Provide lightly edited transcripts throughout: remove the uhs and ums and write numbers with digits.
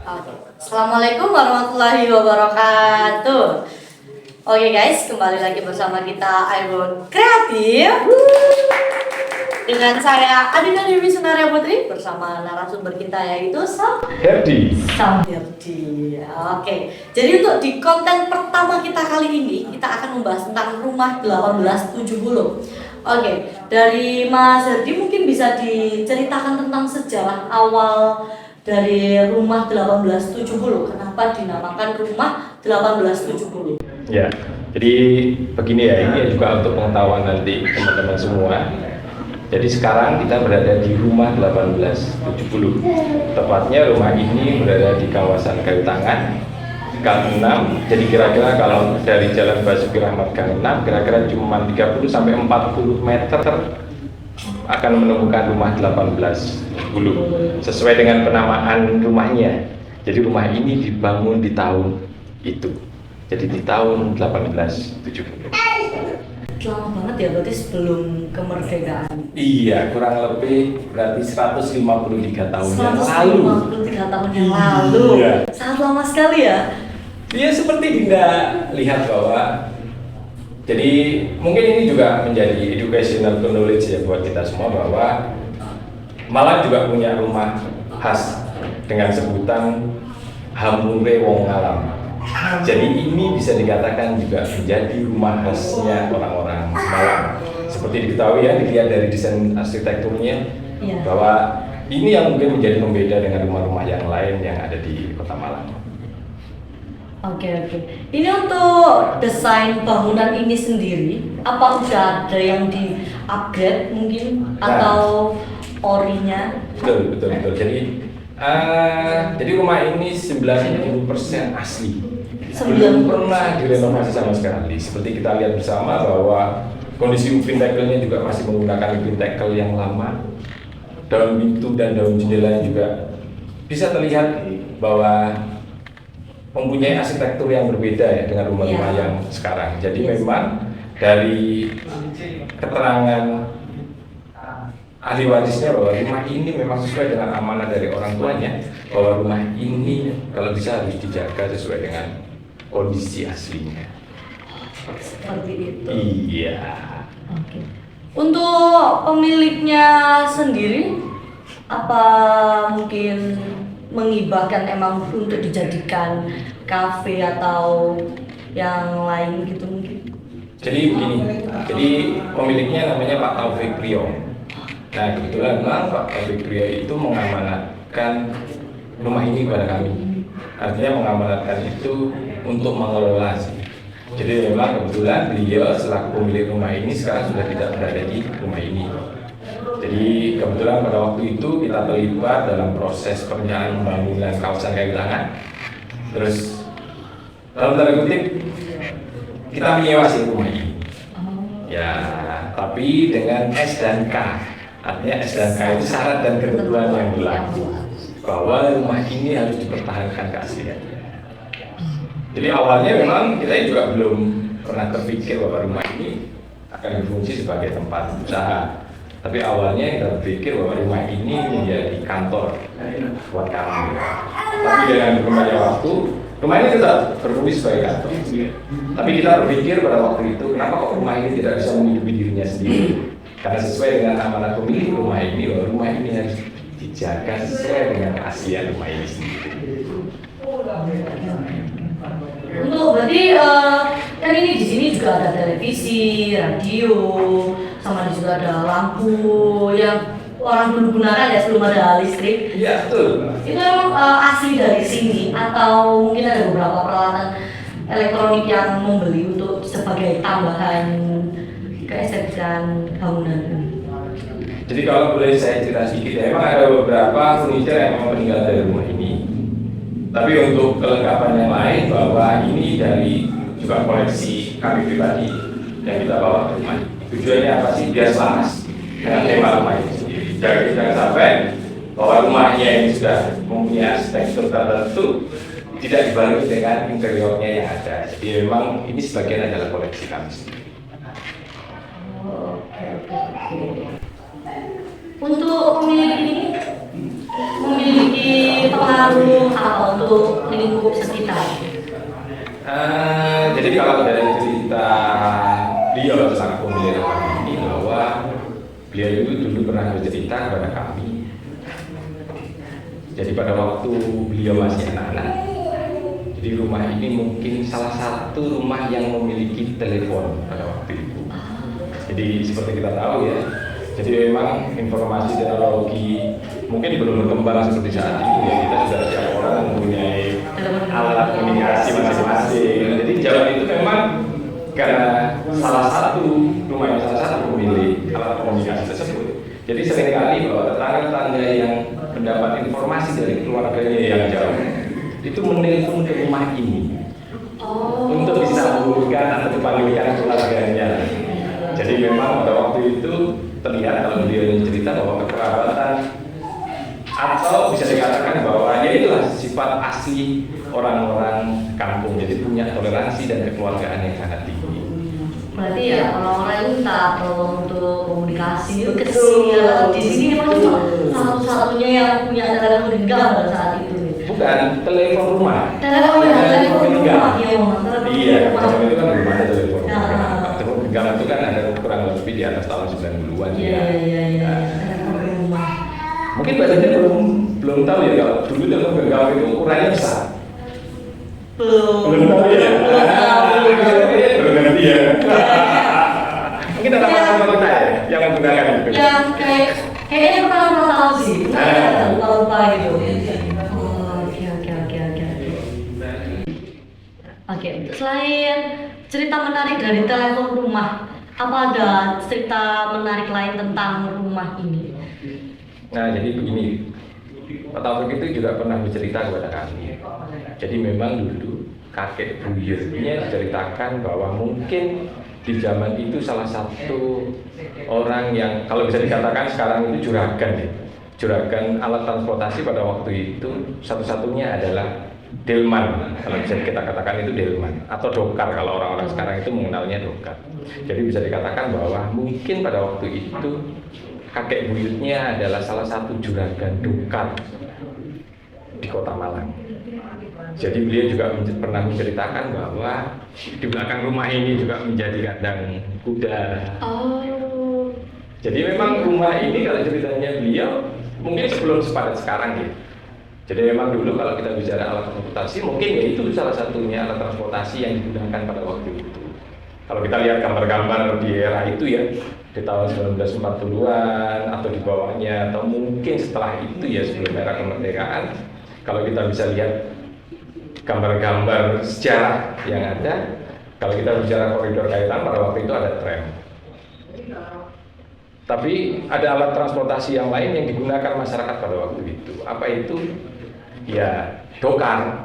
Oke. Assalamualaikum warahmatullahi wabarakatuh. Oke guys, kembali lagi bersama kita iWorld Kreatif dengan saya Adina Dewi Sunaria Putri bersama narasumber kita yaitu Herdi. Herdi. Oke. Jadi untuk di konten pertama kita kali ini kita akan membahas tentang rumah 1870. Oke, dari Mas Herdi mungkin bisa diceritakan tentang sejarah awal dari rumah 1870. Kenapa dinamakan rumah 1870? Ya, jadi begini ya, ini juga untuk pengetahuan nanti teman-teman semua. Jadi sekarang kita berada di rumah 1870. Tepatnya rumah ini berada di kawasan Kayu Tangan, Gang 6. Jadi kira-kira kalau dari Jalan Basuki Rahmat Gang 6, kira-kira cuma 30 sampai 40 meter akan menemukan rumah 1870 sesuai dengan penamaan rumahnya. Jadi rumah ini dibangun di tahun itu. Jadi di tahun 1870. Lama banget ya, berarti sebelum kemerdekaan. Iya, kurang lebih berarti 153 tahun yang lalu. 153 tahun yang lalu. Iya. Sangat lama sekali ya. Iya, seperti Dinda lihat bahwa jadi mungkin ini juga menjadi educational knowledge ya buat kita semua bahwa Malang juga punya rumah khas dengan sebutan Hamure Wong Alam. Jadi ini bisa dikatakan juga menjadi rumah khasnya orang-orang Malang. Seperti diketahui ya, dilihat dari desain arsitekturnya, Iya. bahwa ini yang mungkin menjadi pembeda dengan rumah-rumah yang lain yang ada di Kota Malang. Oke. Ini untuk desain bangunan ini sendiri, apa udah ada yang di-upgrade mungkin atau orinya? Betul. Jadi rumah ini 90% asli. Belum pernah direnovasi sama sekali. Seperti kita lihat bersama bahwa kondisi upin tackle-nya juga masih menggunakan upin tackle yang lama. Daun pintu dan daun jendelanya juga bisa terlihat bahwa mempunyai arsitektur yang berbeda ya dengan rumah-rumah yang sekarang. Jadi memang dari keterangan ahli warisnya bahwa rumah ini memang sesuai dengan amanah dari orang tuanya, bahwa rumah ini kalau bisa harus dijaga sesuai dengan kondisi aslinya. Seperti itu. Iya. Oke. Untuk pemiliknya sendiri, apa mungkin mengibahkan emang untuk dijadikan kafe atau yang lain gitu mungkin? Jadi begini, jadi pemiliknya namanya Pak Taufik Priyo. Nah kebetulan memang Pak Taufik Priyo itu mengamanatkan rumah ini kepada kami. Artinya mengamanatkan itu untuk mengelola sih. Jadi memang kebetulan beliau selaku pemilik rumah ini sekarang sudah tidak berada di rumah ini. Jadi kebetulan pada waktu itu kita terlibat dalam proses perencanaan pembangunan kawasan Kayu Tangan. Terus dalam tanda kutip kita menyewa sih rumah ini. Ya, tapi dengan S dan K. Artinya S dan K itu syarat dan ketentuan yang berlaku bahwa rumah ini harus dipertahankan keasliannya. Jadi awalnya memang kita juga belum pernah terpikir bahwa rumah ini akan berfungsi sebagai tempat usaha. Tapi awalnya kita berpikir bahwa rumah ini menjadi kantor buat kami. Tapi dengan berkembangnya waktu, rumah ini tetap berfungsi sebagai kantor. Tapi kita berpikir pada waktu itu, kenapa kok rumah ini tidak bisa menghidupi dirinya sendiri? Karena sesuai dengan amanat pemilik rumah ini, bahwa rumah ini harus dijaga sesuai dengan keaslian rumah ini sendiri. Untuk berarti kan ini di sini juga ada televisi, radio, sama juga ada lampu yang orang dulu gunakan ya sebelum ada listrik. Iya betul. Itu memang asli dari sini atau mungkin ada beberapa peralatan elektronik yang membeli untuk sebagai tambahan keestetikan bangunan. Jadi kalau boleh saya cerita sedikit ya, memang ada beberapa furniture yang memang meninggal dari rumah ini. Tapi untuk kelengkapan yang lain, bahwa ini dari juga koleksi kami pribadi yang kita bawa ke rumah ini. Tujuannya apa sih? Biar selaras dengan tema rumah ini sendiri. Jangan sampai bahwa rumahnya ini sudah mempunyai arsitektur tertentu tidak dibarengi dengan interiornya yang ada. Jadi memang ini sebagian adalah koleksi kami sendiri. Untuk pemilik ini memiliki pengalaman berpengaruh apa untuk lingkup sekitar? Jadi kalau dari cerita beliau tentang pemilihan rumah ini, bahwa beliau itu dulu pernah bercerita kepada kami. Jadi pada waktu beliau masih anak-anak, jadi rumah ini mungkin salah satu rumah yang memiliki telepon pada waktu itu. Jadi seperti kita tahu ya, jadi memang informasi teknologi mungkin belum berkembang seperti saat ini ya. Kita sudah setiap orang mempunyai alat komunikasi masing-masing. Jadi zaman itu memang karena salah satu pemilik alat komunikasi tersebut. Jadi seringkali bahwa tetangga-tetangga yang mendapat informasi dari keluarganya yang jauh itu menelpon ke rumah ini untuk bisa menghubungkan atau dipanggilkan keluarganya. Jadi memang pada waktu itu terlihat kalau beliau cerita bahwa kekerabatan atau bisa dikatakan bahwa ya itulah sifat asli orang-orang kampung, jadi punya toleransi dan kekeluargaan yang sangat tinggi. Berarti ya orang-orang itu minta tolong untuk komunikasi kecil. Di sini memang cuma satu-satunya yang punya telepon genggam pada saat itu. Bukan, telepon rumah. Telepon rumah, iya, macam itu kan rumah telepon rumah. Telepon genggam itu kan ada kurang lebih di atas tahun 90-an ya. Iya. Telepon rumah. Mungkin bacanya belum tahu ya, kalau dulu telepon genggam itu ukurannya besar. Belum tahu ya. Belum ngerti ya. Mungkin ada teman kita ya yang menggunakan itu. Yang kayaknya pernah tahu sih. Lupa gitu. Oke, selain cerita menarik dari telepon rumah, apa ada cerita menarik lain tentang rumah ini? Nah, jadi begini, Pak Taufik itu juga pernah bercerita kepada kami. Jadi memang dulu kakek buyutnya diceritakan bahwa mungkin di zaman itu salah satu orang yang kalau bisa dikatakan sekarang itu juragan ya. Juragan alat transportasi pada waktu itu satu-satunya adalah delman, kalau bisa kita katakan itu delman atau dokar kalau orang-orang sekarang itu mengenalnya dokar. Jadi bisa dikatakan bahwa mungkin pada waktu itu kakek buyutnya adalah salah satu juragan dokar di Kota Malang. Jadi beliau juga pernah menceritakan bahwa di belakang rumah ini juga menjadi kandang kuda. Jadi memang rumah ini kalau ceritanya beliau mungkin sebelum sepadat sekarang ya. Jadi memang dulu kalau kita bicara alat transportasi mungkin ya itu salah satunya alat transportasi yang digunakan pada waktu itu. Kalau kita lihat gambar-gambar di era itu ya, di tahun 1940-an atau di bawahnya atau mungkin setelah itu ya sebelum era kemerdekaan, kalau kita bisa lihat gambar-gambar sejarah yang ada, kalau kita bicara koridor Kaitan pada waktu itu ada tram. Tapi ada alat transportasi yang lain yang digunakan masyarakat pada waktu itu. Apa itu? Ya, dokar.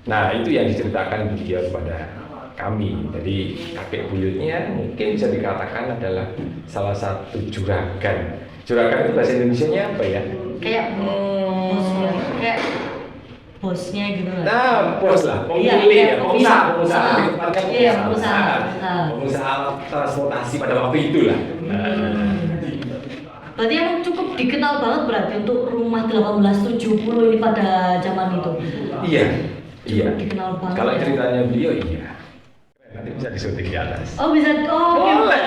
Nah, itu yang diceritakan beliau kepada kami. Jadi kakek buyutnya mungkin bisa dikatakan adalah salah satu juragan. Juragan itu bahasa Indonesianya apa ya? Kayak bosnya, kayak bosnya gitu lah. Nah, bos lah, pemilik ya, pengusaha. Iya, pengusaha. Pengusaha transportasi pada waktu itulah. Berarti emang cukup dikenal banget berarti untuk rumah 1870 ini pada zaman itu. Iya. Dikenal banget. Kalau ceritanya beliau iya. Nanti bisa disunting di atas. Oh bisa, Boleh.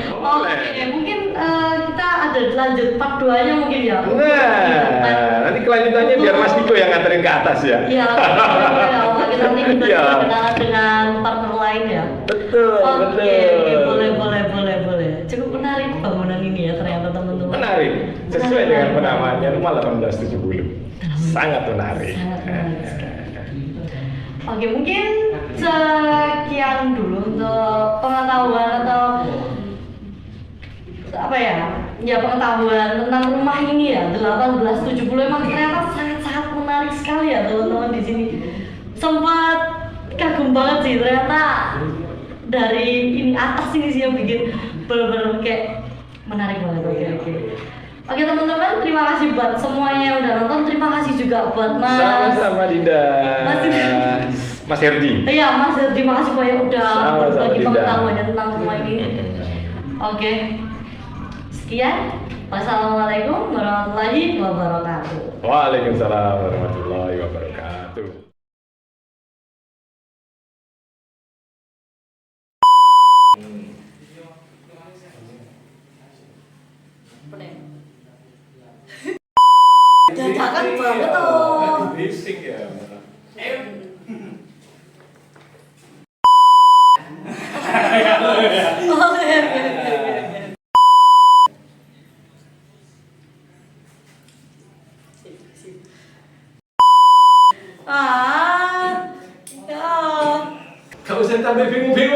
Oke, mungkin kita ada lanjut part 2-nya mungkin ya. Nah, nanti kelanjutannya biar Mas Niko yang nganterin ke atas ya. Iya, kita nanti kita kenalan dengan partner lain ya. Betul. Oke, boleh. Cukup menarik bangunan ini ya ternyata teman-teman. Menarik, sesuai dengan penamaannya rumah 1870. Sangat menarik. Oke, mungkin sekian dulu untuk pengetahuan atau apa ya? Ya pengetahuan tentang rumah ini ya 1870 emang ternyata sangat menarik sekali ya teman-teman di sini. Sempat kagum banget sih ternyata dari ini atas ini sih yang bikin bener-bener kayak menarik banget. Oke teman-teman, terima kasih buat semuanya yang udah nonton. Terima kasih juga buat Mas. Sama-sama Dinda. Mas Herdi. Iya Mas Herdi, terima kasih banyak udah berbagi pengetahuannya tentang rumah ini. Oke, sekian. Wassalamualaikum warahmatullahi wabarakatuh. Waalaikumsalam warahmatullahi wabarakatuh. Dadakan banget toh. Bising ya. Oke. Sip. Ah, ya. Gak usah sampai bingung-bingung.